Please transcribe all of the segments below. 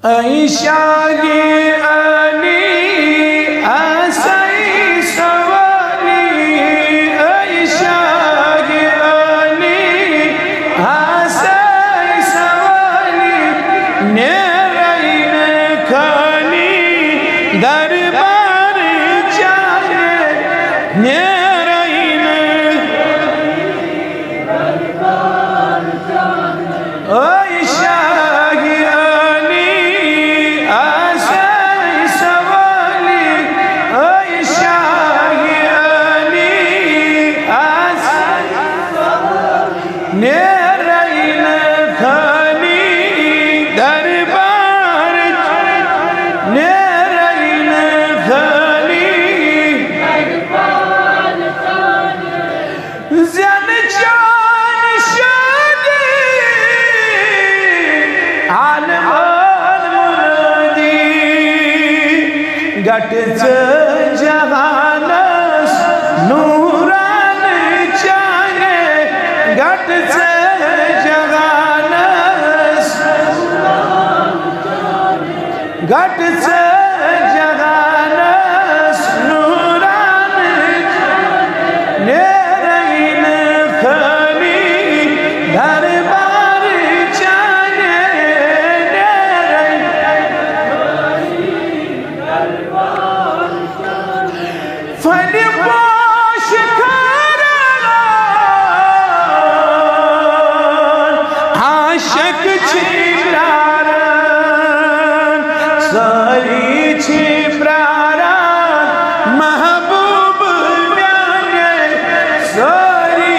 ऐशागी अली असई सवाली ऐशागी अली असई सवाली नेरैन खानी दरबार जाए नेरैन दरबार जाए नेरैन खानी दरबार नेरैन खानी दरबार जन चान शादी आलमान मुरादी गट जहानस नूरान चाहे गट से जगानस गट से जगानस नूरान नेरैन खानी दरबार जाए नेरैन दरबार फल पोश आशक छिप्रारन सारी छिप्रारन महबूब म्याने सारी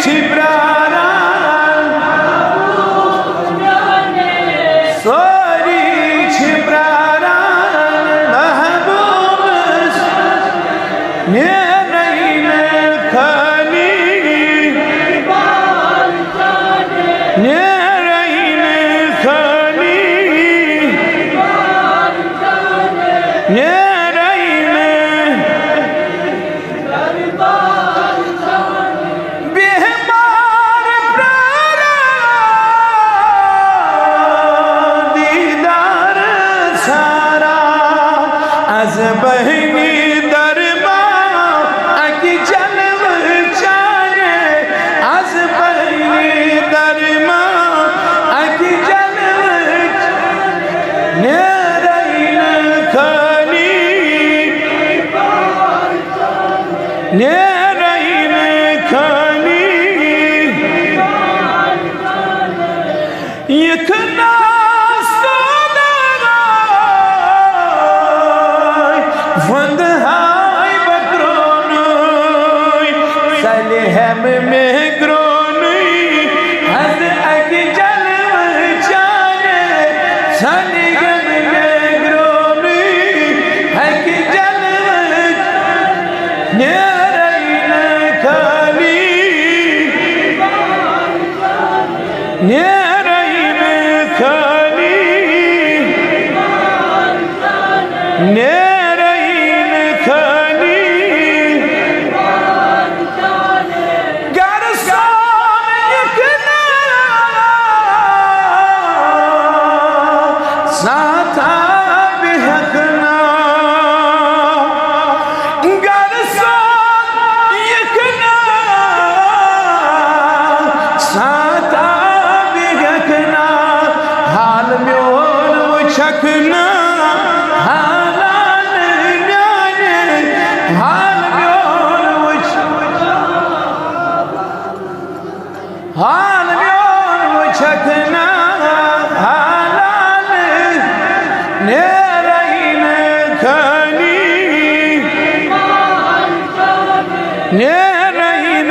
छिप्रारन सारी छिप्रारन महबूब नेरैन खानी नेरैन खानी नेरैन बेहमार प्राण दीदार सारा अज बहनी दरमा अकी जन्म चाहे अज बहनी दरमा अकी जन्म नेरैन खानी नेरैन खानी इतना सोनाराय वंदहाय बकरोनुय सलेहम में ग्रोनुय हज अकी जन्म चाहे सलेहम में ग्रोनुय अकी जन्म नेरैन खानी नेरैन खानी नेरैन खानी गरसान यकना साथा बिहकना गरसान यकना साथा बिहकना हाल म्योन वुछकना हालान म्याने हाल म्योन हाल म्योन वुछकना हालान नेरैन खानी नेरैन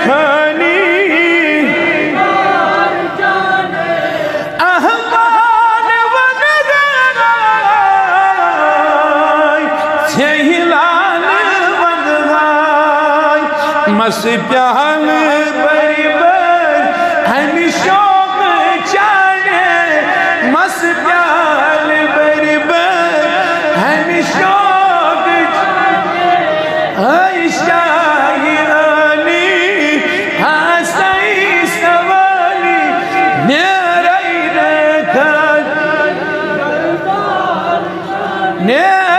खानी अहमान वनगाय छहिलाल वनगाय मस प्याल बरिबर हम शौक चाहे मस प्याल बरिबर हम शौक ऐशागी अली असई सवाली नेरैन खानी ने